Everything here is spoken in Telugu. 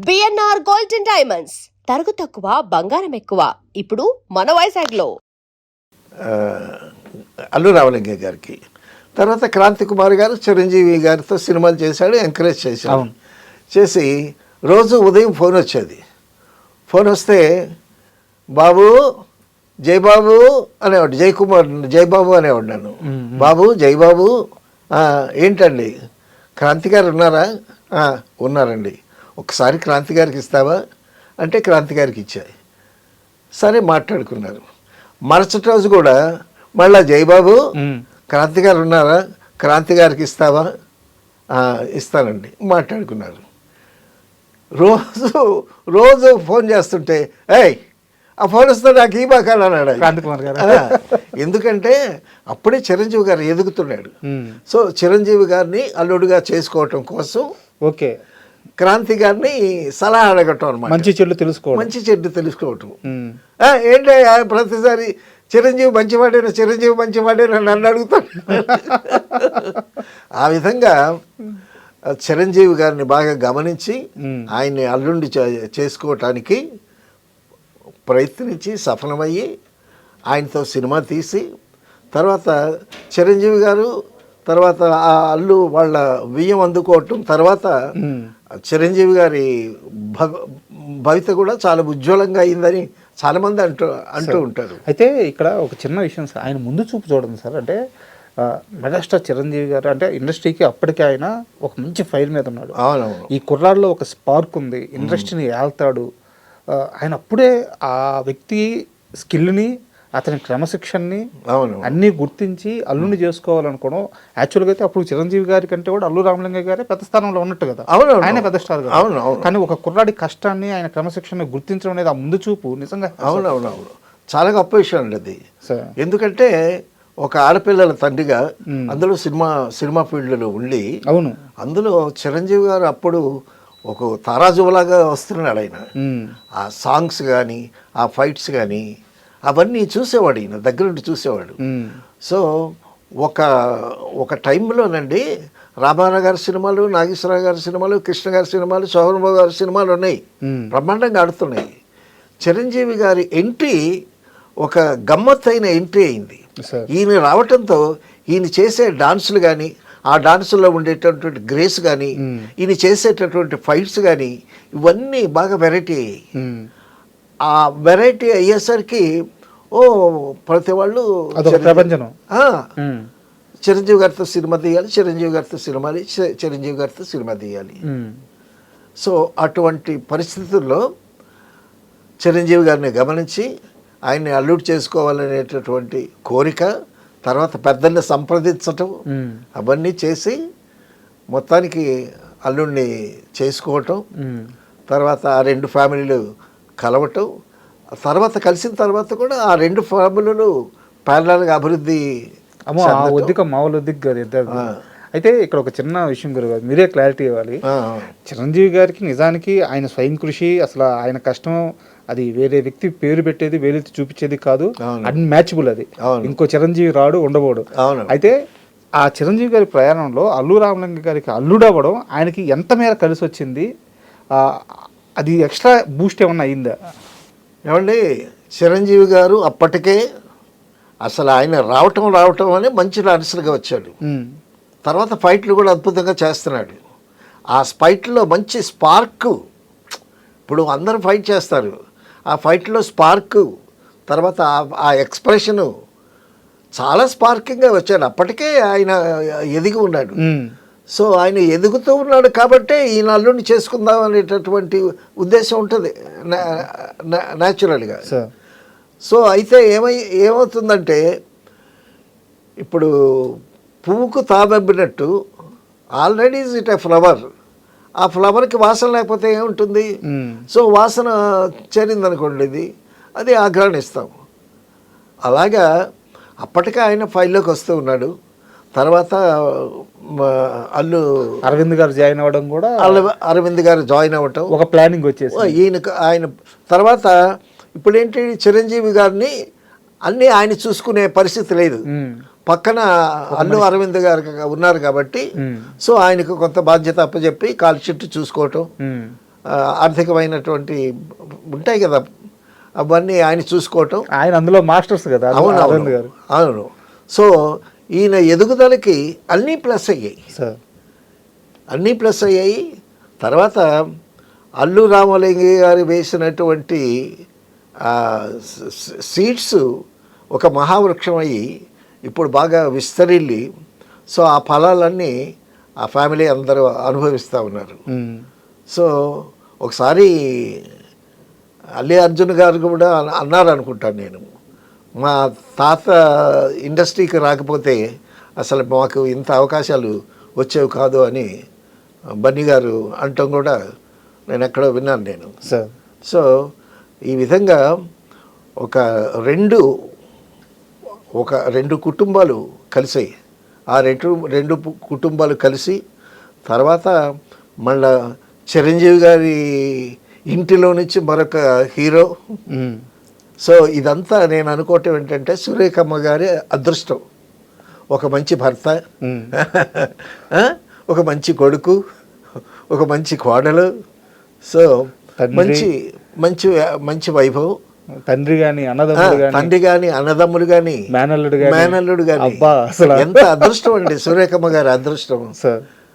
బిఎన్ఆర్ గోల్డ్ అండ్ డైమండ్స్ తరుగు తక్కువ బంగారం ఎక్కువ ఇప్పుడు మన వైజాగ్లో. అల్లు రామలింగ గారికి తర్వాత క్రాంతి కుమార్ గారు చిరంజీవి గారితో సినిమాలు చేశాడు, ఎంకరేజ్ చేశాడు. చేసి రోజు ఉదయం ఫోన్ వచ్చేది. ఫోన్ వస్తే బాబు జయబాబు అనేవాడు, జయకుమార్ జయబాబు అనేవాడు నన్ను. బాబు జయబాబు ఏంటండి క్రాంతి గారు ఉన్నారా? ఉన్నారండి, ఒకసారి క్రాంతి గారికి ఇస్తావా అంటే క్రాంతి గారికి ఇచ్చాయి. సరే మాట్లాడుకున్నారు. మరుసటి రోజు కూడా మళ్ళా జయబాబు క్రాంతి గారు ఉన్నారా, క్రాంతి గారికి ఇస్తావా? ఇస్తానండి, మాట్లాడుకున్నారు. రోజు ఫోన్ చేస్తుంటే ఏయ్ ఆ ఫోన్ వస్తే నాకు ఈ బాకాలు అన్నాడు క్రాంతి కుమార్ గారు. ఎందుకంటే అప్పుడే చిరంజీవి గారు ఎదుగుతున్నాడు. సో చిరంజీవి గారిని అల్లుడుగా చేసుకోవటం కోసం ఓకే క్రాంతి గారిని సలహా అడగటం అనమాట. మంచి చెడు తెలుసుకోవటం. ఏంటి ప్రతిసారి చిరంజీవి మంచివాడేనా నన్ను అడుగుతాడు. ఆ విధంగా చిరంజీవి గారిని బాగా గమనించి ఆయన్ని అల్లుండి చేసుకోవటానికి ప్రయత్నించి సఫలమయ్యి ఆయనతో సినిమా తీసి తర్వాత చిరంజీవి గారు తర్వాత ఆ అల్లు వాళ్ళ బియ్యం అందుకోవటం తర్వాత చిరంజీవి గారి భవిత కూడా చాలా ఉజ్వలంగా అయిందని చాలామంది అంటూ ఉంటారు. అయితే ఇక్కడ ఒక చిన్న విషయం సార్, ఆయన ముందు చూపు చూడండి సార్. అంటే మెగాస్టార్ చిరంజీవి గారు అంటే ఇండస్ట్రీకి అప్పటికే ఆయన ఒక మంచి ఫైర్ మీద ఉన్నాడు. అవునవును, ఈ కుర్రాల్లో ఒక స్పార్క్ ఉంది, ఇండస్ట్రీని ఏళ్తాడు. ఆయన అప్పుడే ఆ వ్యక్తి స్కిల్ని, అతని క్రమశిక్షణని అన్నీ గుర్తించి అల్లుని చేసుకోవాలనుకోవడం. యాక్చువల్గా అయితే అప్పుడు చిరంజీవి గారి కంటే కూడా అల్లు రామలింగ గారే పెద్ద స్థానంలో ఉన్నట్టు కదా, ఆయన పెద్ద స్టార్ కదా. కానీ ఒక కుర్రాడి కష్టాన్ని, ఆయన క్రమశిక్షణని గుర్తించడం అనేది ఆ ముందు చూపు నిజంగా అవునవునవును చాలా గొప్ప విషయం అండి అది. ఎందుకంటే ఒక ఆడపిల్లల తండ్రిగా అందులో సినిమా ఫీల్డ్లో ఉండి అందులో చిరంజీవి గారు అప్పుడు ఒక తారాజువలాగా వస్తున్నాడు. ఆయన ఆ సాంగ్స్ కానీ ఆ ఫైట్స్ కానీ అవన్నీ చూసేవాడు, ఈయన దగ్గర నుండి చూసేవాడు. సో ఒక టైంలోనండి రామారావు గారి సినిమాలు, నాగేశ్వరరావు గారి సినిమాలు, కృష్ణ గారి సినిమాలు, శోభనబాబు గారి సినిమాలు ఉన్నాయి, బ్రహ్మాండంగా ఆడుతున్నాయి. చిరంజీవి గారి ఎంట్రీ ఒక గమ్మత్తైన ఎంట్రీ అయింది. ఈయన రావటంతో ఈయన చేసే డాన్సులు కానీ, ఆ డాన్సుల్లో ఉండేటటువంటి గ్రేస్ కానీ, ఈయన చేసేటటువంటి ఫైట్స్ కానీ ఇవన్నీ బాగా వెరైటీ అయ్యాయి. ఆ వెరైటీ అయ్యేసరికి ప్రతి వాళ్ళు చిరంజీవి గారితో సినిమా తీయాలి, చిరంజీవి గారితో సినిమా తీయాలి. సో అటువంటి పరిస్థితుల్లో చిరంజీవి గారిని గమనించి ఆయన్ని అల్లుడు చేసుకోవాలనేటటువంటి కోరిక, తర్వాత పెద్దల్ని సంప్రదించటం అవన్నీ చేసి మొత్తానికి అల్లుడిని చేసుకోవటం, తర్వాత ఆ రెండు ఫ్యామిలీలు కలవటం, తర్వాత కలిసిన తర్వాత కూడా ఆ రెండు ఫ్యామిలీలు ప్యారలల్గా అభివృద్ధి. మామూలు అయితే ఇక్కడ ఒక చిన్న విషయం గురుగారు, మీరే క్లారిటీ ఇవ్వాలి. చిరంజీవి గారికి నిజానికి ఆయన స్వయం కృషి, అసలు ఆయన కష్టం అది వేరే వ్యక్తి పేరు పెట్టేది, వేరే చూపించేది కాదు, అన్మ్యాచబుల్. అది ఇంకో చిరంజీవి రాడు, ఉండబోడు. అయితే ఆ చిరంజీవి గారి ప్రయాణంలో అల్లు రామలింగ గారికి అల్లుడు అవ్వడం ఆయనకి ఎంత మేర కలిసి వచ్చింది, అది ఎక్స్ట్రా బూస్ట్ ఏమన్నా అయిందా? ఏమండి, చిరంజీవి గారు అప్పటికే అసలు ఆయన రావటం అని మంచి డాన్సర్గా వచ్చాడు. తర్వాత ఫైట్లు కూడా అద్భుతంగా చేస్తున్నాడు. ఆ ఫైట్లో మంచి స్పార్క్, ఇప్పుడు అందరూ ఫైట్ చేస్తారు, ఆ ఫైట్లో స్పార్క్, తర్వాత ఆ ఎక్స్ప్రెషను చాలా స్పార్కింగ్గా వచ్చాడు. అప్పటికే ఆయన ఎదిగి ఉన్నాడు. సో ఆయన ఎదుగుతూ ఉన్నాడు కాబట్టి ఈయన అల్లుడిని చేసుకుందాం అనేటటువంటి ఉద్దేశం ఉంటుంది న్యాచురల్గా. సో అయితే ఏమవుతుందంటే ఇప్పుడు పువ్వుకు తాబెబ్బినట్టు already is it a flower, ఆ ఫ్లవర్కి వాసన లేకపోతే ఏముంటుంది? సో వాసన చేరిందనుకోండి, అది ఆగ్రహణిస్తాం. అలాగా అప్పటికే ఆయన ఫైల్లోకి వస్తూ ఉన్నాడు. తర్వాత అరవింద్ గారు జాయిన్ అవ్వడం కూడా, అరవింద్ గారు జాయిన్ అవ్వటం ఒక ప్లానింగ్ వచ్చేసి ఆయన తర్వాత ఇప్పుడేంటి చిరంజీవి గారిని అన్నీ ఆయన చూసుకునే పరిస్థితి లేదు. పక్కన అల్లు అరవింద్ గారు ఉన్నారు కాబట్టి సో ఆయనకు కొంత బాధ్యత అప్పచెప్పి కాల్ షీట్ చూసుకోవటం, ఆర్థికమైనటువంటి ఉంటాయి కదా, అవన్నీ ఆయన చూసుకోవటం. ఆయన అందులో మాస్టర్స్ కదా. అవును అరవింద్ గారు. అవును. సో ఈయన ఎదుగుదలకి అన్నీ ప్లస్ అయ్యాయి, సార్. అన్నీ ప్లస్ అయ్యాయి. తర్వాత అల్లు రామలింగయ్య గారు వేసినటువంటి సీడ్స్ ఒక మహావృక్షం అయ్యి ఇప్పుడు బాగా విస్తరిల్లి, సో ఆ ఫలాలన్నీ ఆ ఫ్యామిలీ అందరూ అనుభవిస్తూ ఉన్నారు. సో ఒకసారి అల్లు అర్జున్ గారు కూడా అన్నారు అనుకుంటాను నేను, మా తాత ఇండస్ట్రీకి రాకపోతే అసలు మాకు ఇంత అవకాశాలు వచ్చేవి కాదు అని బన్నీ గారు అంటాం కూడా నేను ఎక్కడో విన్నాను నేను. సో ఈ విధంగా ఒక రెండు కుటుంబాలు కలిసాయి. ఆ రెండు కుటుంబాలు కలిసి తర్వాత మళ్ళా చిరంజీవి గారి ఇంటిలో నుంచి మరొక హీరో. సో ఇదంతా నేను అనుకోవటం ఏంటంటే సురేఖమ్మ గారి అదృష్టం. ఒక మంచి భర్త, ఒక మంచి కొడుకు, ఒక మంచి కోడలు, సో మంచి మంచి మంచి వైభవం. తండ్రి కానీ అన్నదమ్ములు కానీ మేనల్లుడు కానీ ఎంత అదృష్టం అండి సురేఖమ్మ గారి అదృష్టం.